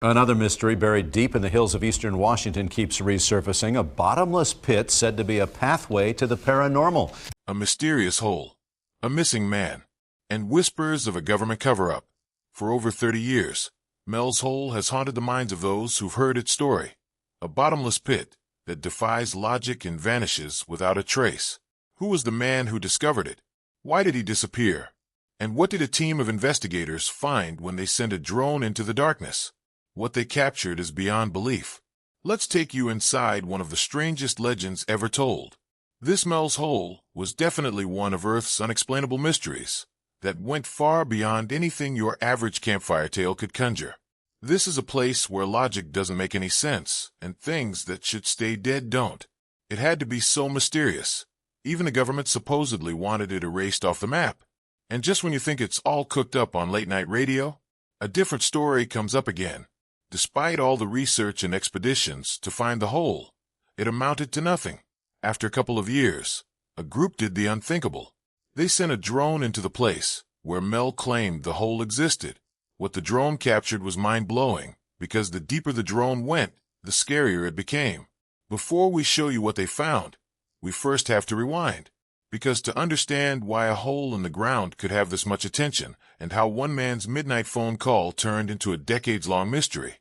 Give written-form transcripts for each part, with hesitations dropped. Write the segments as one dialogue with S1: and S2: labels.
S1: Another mystery buried deep in the hills of eastern Washington keeps resurfacing. A bottomless pit said to be a pathway to the paranormal.
S2: A mysterious hole, a missing man, and whispers of a government cover-up. For over 30 years, Mel's Hole has haunted the minds of those who've heard its story. A bottomless pit that defies logic and vanishes without a trace. Who was the man who discovered it? Why did he disappear? And what did a team of investigators find when they sent a drone into the darkness? What they captured is beyond belief. Let's take you inside one of the strangest legends ever told. This Mel's Hole was definitely one of Earth's unexplainable mysteries that went far beyond anything your average campfire tale could conjure. This is a place where logic doesn't make any sense, and things that should stay dead don't. It had to be so mysterious. Even the government supposedly wanted it erased off the map. And just when you think it's all cooked up on late-night radio, a different story comes up again. Despite all the research and expeditions to find the hole, it amounted to nothing. After a couple of years, a group did the unthinkable. They sent a drone into the place where Mel claimed the hole existed. What the drone captured was mind-blowing, because the deeper the drone went, the scarier it became. Before we show you what they found, we first have to rewind. Because to understand why a hole in the ground could have this much attention, and how one man's midnight phone call turned into a decades-long mystery,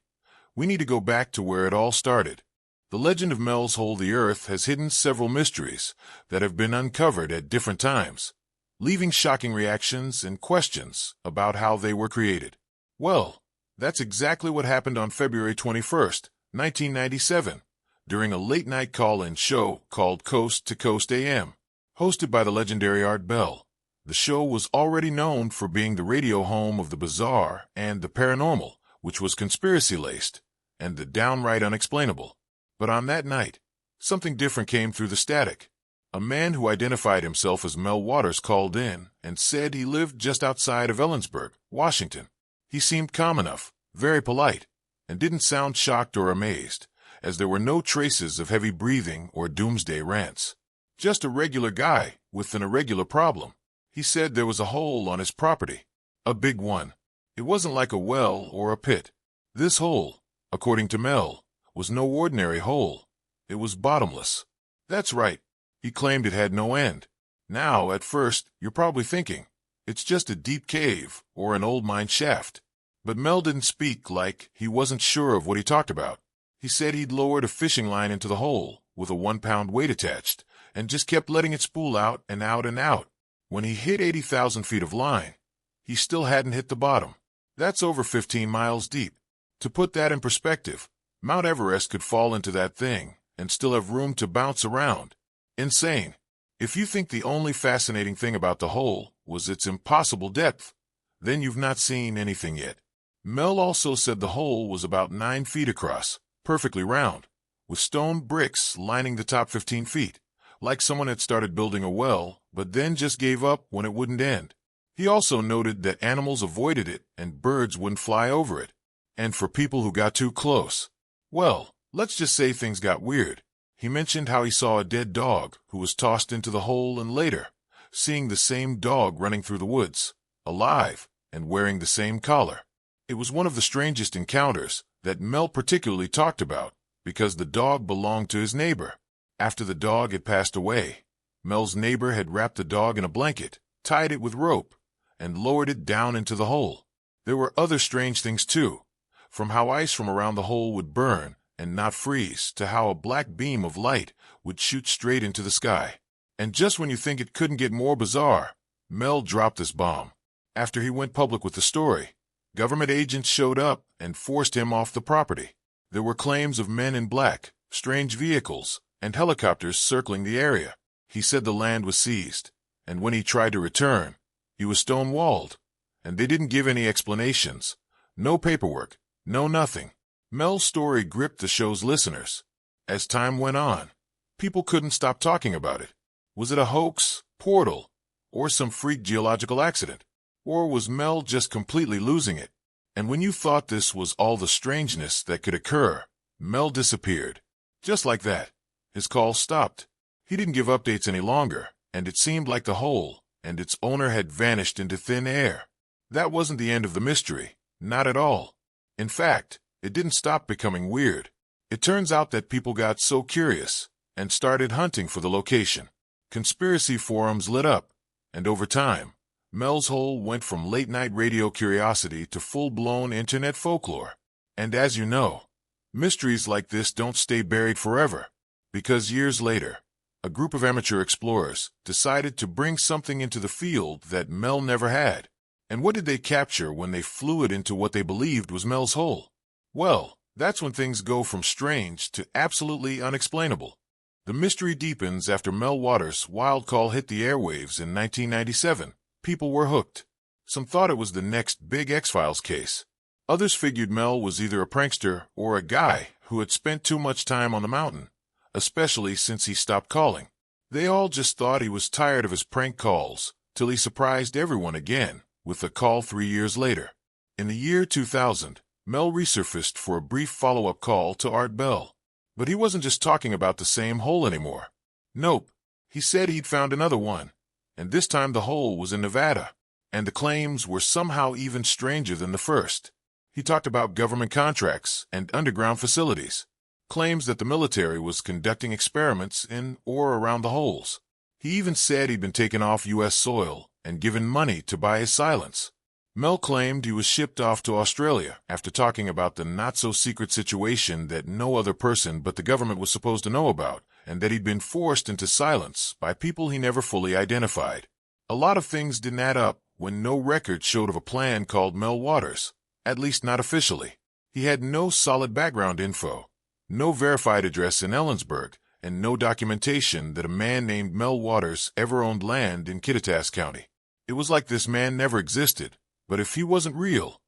S2: we need to go back to where it all started. The legend of Mel's Hole, the Earth, has hidden several mysteries that have been uncovered at different times, leaving shocking reactions and questions about how they were created. Well, that's exactly what happened on February 21st, 1997, during a late-night call-in show called Coast to Coast AM. Hosted by the legendary Art Bell, the show was already known for being the radio home of the bizarre and the paranormal, which was conspiracy-laced, and the downright unexplainable. But on that night, something different came through the static. A man who identified himself as Mel Waters called in and said he lived just outside of Ellensburg, Washington. He seemed calm enough, very polite, and didn't sound shocked or amazed, as there were no traces of heavy breathing or doomsday rants. Just a regular guy with an irregular problem. He said there was a hole on his property. A big one. It wasn't like a well or a pit. This hole, according to Mel, was no ordinary hole. It was bottomless. That's right. He claimed it had no end. Now, at first, you're probably thinking, it's just a deep cave or an old mine shaft. But Mel didn't speak like he wasn't sure of what he talked about. He said he'd lowered a fishing line into the hole with a 1-pound weight attached, and just kept letting it spool out and out and out. When he hit 80,000 feet of line, he still hadn't hit the bottom. That's over 15 miles deep. To put that in perspective, Mount Everest could fall into that thing and still have room to bounce around. Insane. If you think the only fascinating thing about the hole was its impossible depth, then you've not seen anything yet. Mel also said the hole was about 9 feet across, perfectly round, with stone bricks lining the top 15 feet. Like someone had started building a well, but then just gave up when it wouldn't end. He also noted that animals avoided it and birds wouldn't fly over it. And for people who got too close, well, let's just say things got weird. He mentioned how he saw a dead dog who was tossed into the hole, and later, seeing the same dog running through the woods, alive, and wearing the same collar. It was one of the strangest encounters that Mel particularly talked about, because the dog belonged to his neighbor. After the dog had passed away, Mel's neighbor had wrapped the dog in a blanket, tied it with rope, and lowered it down into the hole. There were other strange things too, from how ice from around the hole would burn and not freeze to how a black beam of light would shoot straight into the sky. And just when you think it couldn't get more bizarre, Mel dropped this bomb. After he went public with the story, government agents showed up and forced him off the property. There were claims of men in black, strange vehicles, and helicopters circling the area. He said the land was seized, and when he tried to return, he was stonewalled, and they didn't give any explanations. No paperwork, no nothing. Mel's story gripped the show's listeners. As time went on, people couldn't stop talking about it. Was it a hoax, portal, or some freak geological accident? Or was Mel just completely losing it? And when you thought this was all the strangeness that could occur, Mel disappeared. Just like that. His call stopped. He didn't give updates any longer, and it seemed like the hole and its owner had vanished into thin air. That wasn't the end of the mystery, not at all. In fact, it didn't stop becoming weird. It turns out that people got so curious and started hunting for the location. Conspiracy forums lit up, and over time, Mel's Hole went from late-night radio curiosity to full-blown internet folklore. And as you know, mysteries like this don't stay buried forever, because years later, a group of amateur explorers decided to bring something into the field that Mel never had. And what did they capture when they flew it into what they believed was Mel's Hole? Well, that's when things go from strange to absolutely unexplainable. The mystery deepens after Mel Waters' wild call hit the airwaves in 1997. People were hooked. Some thought it was the next big X-Files case. Others figured Mel was either a prankster or a guy who had spent too much time on the mountain, especially since he stopped calling. They all just thought he was tired of his prank calls, till he surprised everyone again with a call 3 years later. In the year 2000, Mel resurfaced for a brief follow-up call to Art Bell. But he wasn't just talking about the same hole anymore. Nope, he said he'd found another one, and this time the hole was in Nevada, and the claims were somehow even stranger than the first. He talked about government contracts and underground facilities, claims that the military was conducting experiments in or around the holes. He even said he'd been taken off U.S. soil and given money to buy his silence. Mel claimed he was shipped off to Australia after talking about the not-so-secret situation that no other person but the government was supposed to know about, and that he'd been forced into silence by people he never fully identified. A lot of things didn't add up when no record showed of a plan called Mel Waters, at least not officially. He had no solid background info, no verified address in Ellensburg, and no documentation that a man named Mel Waters ever owned land in Kittitas County. It was like this man never existed. But if he wasn't real,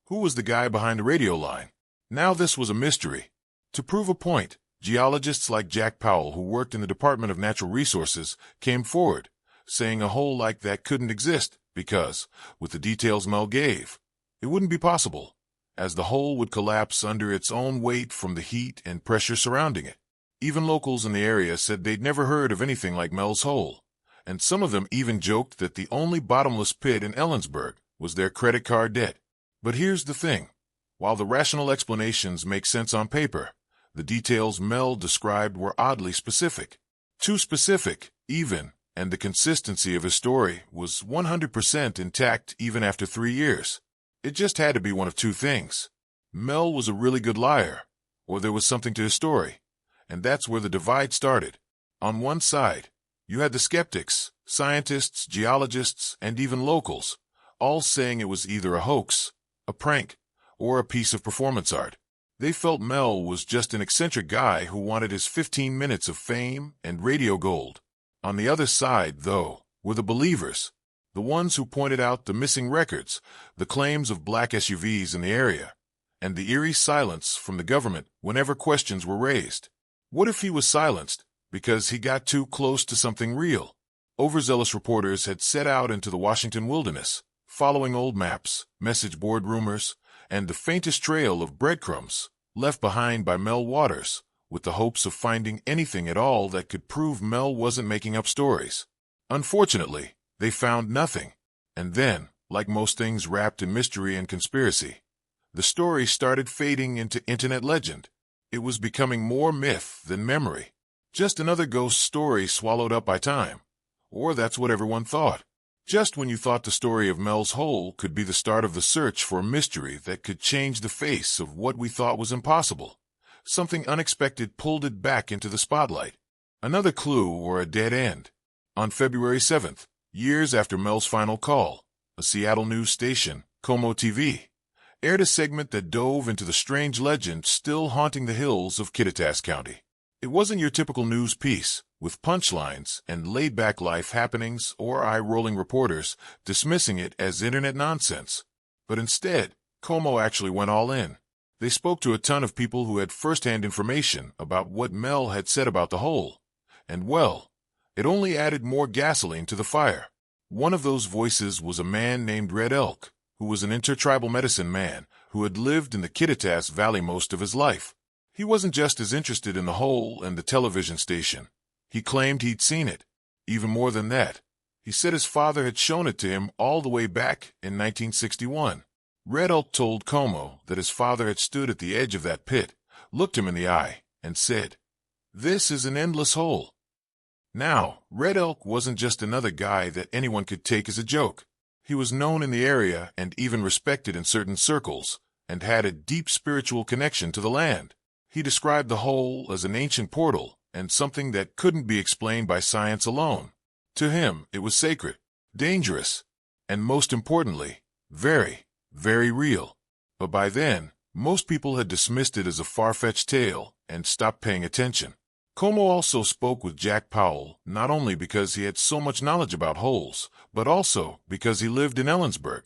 S2: who was the guy behind the radio line? Now this was a mystery. To prove a point, geologists like Jack Powell, who worked in the Department of Natural Resources, came forward, saying a hole like that couldn't exist because, with the details Mel gave, it wouldn't be possible, as the hole would collapse under its own weight from the heat and pressure surrounding it. Even locals in the area said they'd never heard of anything like Mel's Hole, and some of them even joked that the only bottomless pit in Ellensburg was their credit card debt. But here's the thing. While the rational explanations make sense on paper, the details Mel described were oddly specific. Too specific, even, and the consistency of his story was 100% intact even after 3 years. It just had to be one of two things. Mel was a really good liar, or there was something to his story. And that's where the divide started. On one side, you had the skeptics, scientists, geologists, and even locals, all saying it was either a hoax, a prank, or a piece of performance art. They felt Mel was just an eccentric guy who wanted his 15 minutes of fame and radio gold. On the other side, though, were the believers, the ones who pointed out the missing records, the claims of black SUVs in the area, and the eerie silence from the government whenever questions were raised. What if he was silenced because he got too close to something real? Overzealous reporters had set out into the Washington wilderness, following old maps, message board rumors, and the faintest trail of breadcrumbs left behind by Mel Waters, with the hopes of finding anything at all that could prove Mel wasn't making up stories. Unfortunately, they found nothing. And then, like most things wrapped in mystery and conspiracy, the story started fading into internet legend. It was becoming more myth than memory. Just another ghost story swallowed up by time. Or that's what everyone thought. Just when you thought the story of Mel's Hole could be the start of the search for a mystery that could change the face of what we thought was impossible, something unexpected pulled it back into the spotlight. Another clue or a dead end. On February 7th, years after Mel's final call, a Seattle news station, KOMO TV, aired a segment that dove into the strange legend still haunting the hills of Kittitas County. It wasn't your typical news piece, with punchlines and laid-back life happenings or eye-rolling reporters dismissing it as internet nonsense. But instead, KOMO actually went all in. They spoke to a ton of people who had first-hand information about what Mel had said about the hole. And well, it only added more gasoline to the fire. One of those voices was a man named Red Elk, who was an intertribal medicine man who had lived in the Kittitas Valley most of his life. He wasn't just as interested in the hole and the television station. He claimed he'd seen it. Even more than that, he said his father had shown it to him all the way back in 1961. Red Elk told Como that his father had stood at the edge of that pit, looked him in the eye, and said, "This is an endless hole." Now, Red Elk wasn't just another guy that anyone could take as a joke. He was known in the area and even respected in certain circles, and had a deep spiritual connection to the land. He described the hole as an ancient portal and something that couldn't be explained by science alone. To him, it was sacred, dangerous, and most importantly, very, very real. But by then, most people had dismissed it as a far-fetched tale and stopped paying attention. Como also spoke with Jack Powell, not only because he had so much knowledge about holes, but also because he lived in Ellensburg,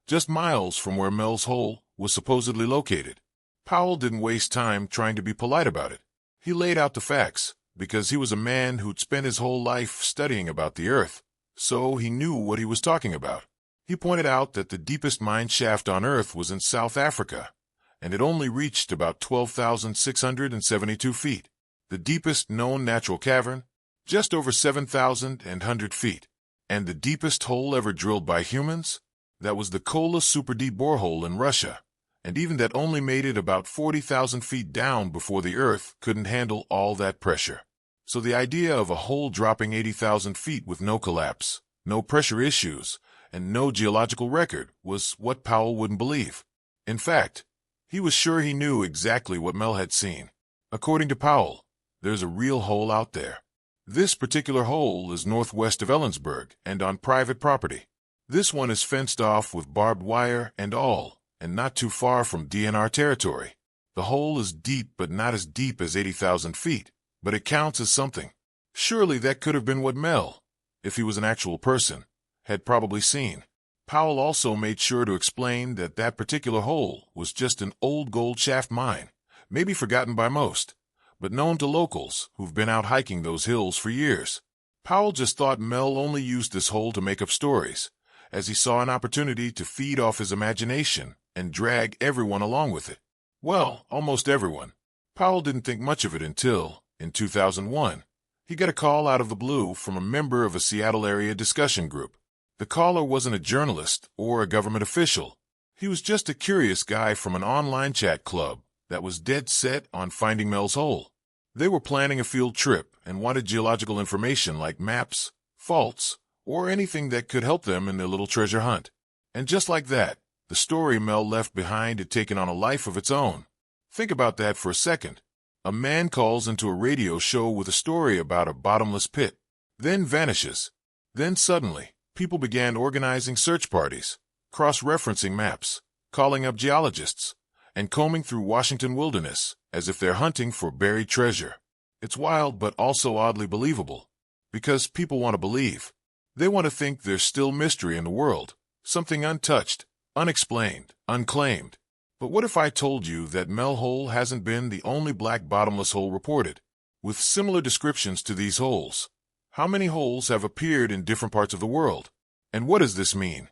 S2: just miles from where Mel's Hole was supposedly located. Powell didn't waste time trying to be polite about it. He laid out the facts, because he was a man who'd spent his whole life studying about the Earth, so he knew what he was talking about. He pointed out that the deepest mine shaft on Earth was in South Africa, and it only reached about 12,672 feet. The deepest known natural cavern, just over 7,100 feet. And the deepest hole ever drilled by humans? That was the Kola super deep borehole in Russia, and even that only made it about 40,000 feet down before the Earth couldn't handle all that pressure. So the idea of a hole dropping 80,000 feet with no collapse, no pressure issues, and no geological record was what Powell wouldn't believe. In fact, he was sure he knew exactly what Mel had seen. According to Powell, there's a real hole out there. This particular hole is northwest of Ellensburg and on private property. This one is fenced off with barbed wire and all, and not too far from DNR territory. The hole is deep, but not as deep as 80,000 feet, but it counts as something. Surely that could have been what Mel, if he was an actual person, had probably seen. Powell also made sure to explain that that particular hole was just an old gold shaft mine, maybe forgotten by most, but known to locals who've been out hiking those hills for years. Powell just thought Mel only used this hole to make up stories, as he saw an opportunity to feed off his imagination and drag everyone along with it. Well, almost everyone. Powell didn't think much of it until, in 2001, he got a call out of the blue from a member of a Seattle area discussion group. The caller wasn't a journalist or a government official. He was just a curious guy from an online chat club that was dead set on finding Mel's Hole. They were planning a field trip and wanted geological information like maps, faults, or anything that could help them in their little treasure hunt. And just like that, the story Mel left behind had taken on a life of its own. Think about that for a second. A man calls into a radio show with a story about a bottomless pit, then vanishes. Then suddenly, people began organizing search parties, cross-referencing maps, calling up geologists, and combing through Washington wilderness as if they're hunting for buried treasure. It's wild but also oddly believable, because people want to believe. They want to think there's still mystery in the world, something untouched, unexplained, unclaimed. But what if I told you that Mel Hole hasn't been the only black bottomless hole reported? With similar descriptions to these holes, how many holes have appeared in different parts of the world? And what does this mean?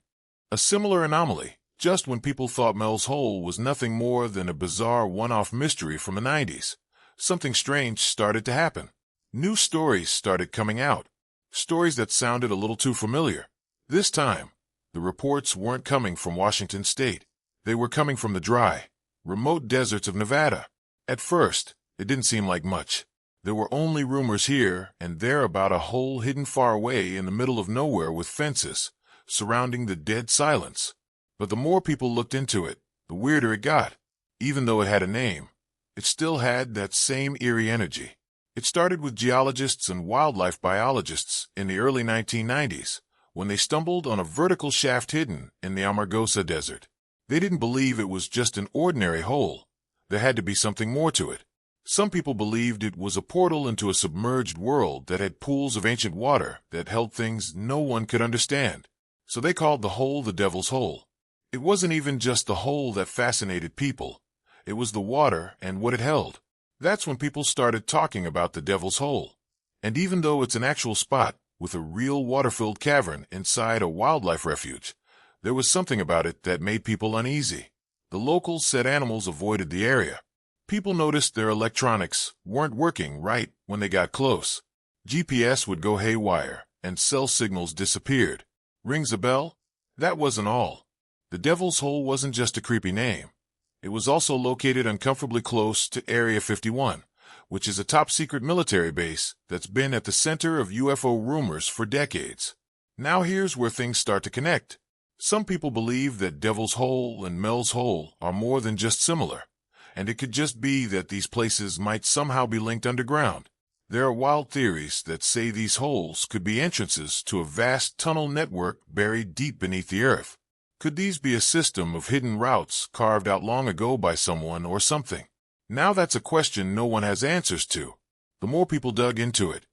S2: A similar anomaly, just when people thought Mel's Hole was nothing more than a bizarre one-off mystery from the 90s, something strange started to happen. New stories started coming out, stories that sounded a little too familiar. This time, the reports weren't coming from Washington state. They were coming from the dry, remote deserts of Nevada. At first, it didn't seem like much. There were only rumors here and there about a hole hidden far away in the middle of nowhere with fences surrounding the dead silence. But the more people looked into it, the weirder it got. Even though it had a name, it still had that same eerie energy. It started with geologists and wildlife biologists in the early 1990s, when they stumbled on a vertical shaft hidden in the Amargosa Desert. They didn't believe it was just an ordinary hole. There had to be something more to it. Some people believed it was a portal into a submerged world that had pools of ancient water that held things no one could understand. So they called the hole the Devil's Hole. It wasn't even just the hole that fascinated people. It was the water and what it held. That's when people started talking about the Devil's Hole. And even though it's an actual spot with a real water-filled cavern inside a wildlife refuge, there was something about it that made people uneasy. The locals said animals avoided the area. People noticed their electronics weren't working right when they got close. GPS would go haywire, and cell signals disappeared. Rings a bell? That wasn't all. The Devil's Hole wasn't just a creepy name. It was also located uncomfortably close to Area 51, which is a top-secret military base that's been at the center of UFO rumors for decades. Now here's where things start to connect. Some people believe that Devil's Hole and Mel's Hole are more than just similar, and it could just be that these places might somehow be linked underground. There are wild theories that say these holes could be entrances to a vast tunnel network buried deep beneath the earth. Could these be a system of hidden routes carved out long ago by someone or something? Now that's a question no one has answers to. The more people dug into it,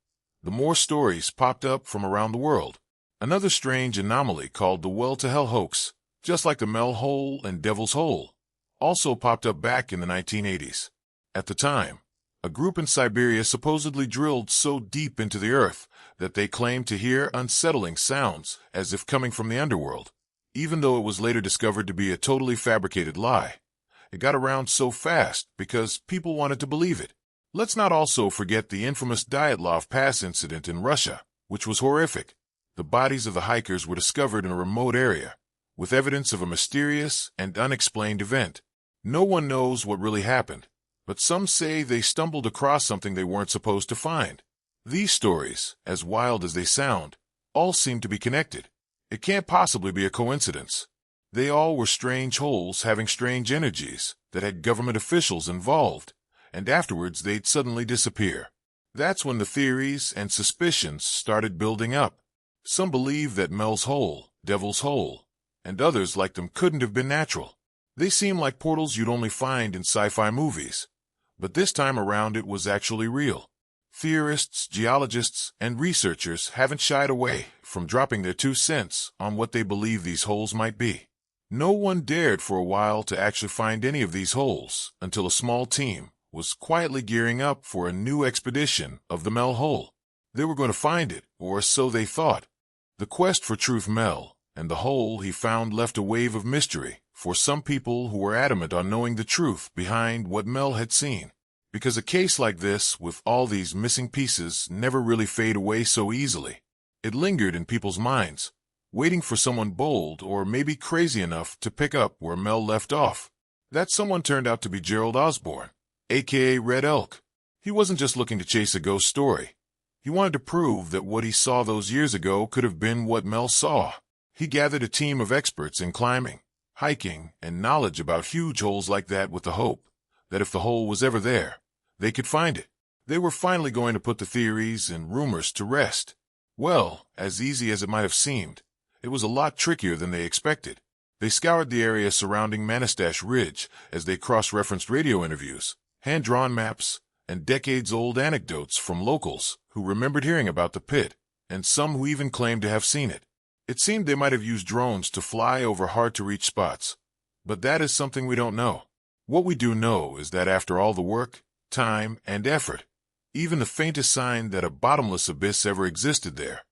S2: the more stories popped up from around the world. Another strange anomaly called the well-to-hell hoax, just like the Mel Hole and Devil's Hole, also popped up back in the 1980s. At the time, a group in Siberia supposedly drilled so deep into the earth that they claimed to hear unsettling sounds as if coming from the underworld. Even though it was later discovered to be a totally fabricated lie, it got around so fast because people wanted to believe it. Let's not also forget the infamous Dyatlov Pass incident in Russia, which was horrific. The bodies of the hikers were discovered in a remote area, with evidence of a mysterious and unexplained event. No one knows what really happened, but some say they stumbled across something they weren't supposed to find. These stories, as wild as they sound, all seem to be connected. It can't possibly be a coincidence. They all were strange holes having strange energies that had government officials involved, and afterwards they'd suddenly disappear. That's when the theories and suspicions started building up. Some believe that Mel's Hole, Devil's Hole, and others like them couldn't have been natural. They seem like portals you'd only find in sci-fi movies. But this time around it was actually real. Theorists, geologists, and researchers haven't shied away from dropping their 2 cents on what they believe these holes might be. No one dared for a while to actually find any of these holes until a small team was quietly gearing up for a new expedition of the Mel Hole. They were going to find it, or so they thought. The quest for Truth Mel and the hole he found left a wave of mystery for some people who were adamant on knowing the truth behind what Mel had seen. Because a case like this, with all these missing pieces, never really fade away so easily. It lingered in people's minds, waiting for someone bold or maybe crazy enough to pick up where Mel left off. That someone turned out to be Gerald Osborne, aka Red Elk. He wasn't just looking to chase a ghost story. He wanted to prove that what he saw those years ago could have been what Mel saw. He gathered a team of experts in climbing, hiking, and knowledge about huge holes like that with the hope that if the hole was ever there, they could find it. They were finally going to put the theories and rumors to rest. Well, as easy as it might have seemed, it was a lot trickier than they expected. They scoured the area surrounding Manistash Ridge as they cross-referenced radio interviews, hand-drawn maps, and decades-old anecdotes from locals who remembered hearing about the pit, and some who even claimed to have seen it. It seemed they might have used drones to fly over hard-to-reach spots. But that is something we don't know. What we do know is that after all the work, time, and effort, even the faintest sign that a bottomless abyss ever existed there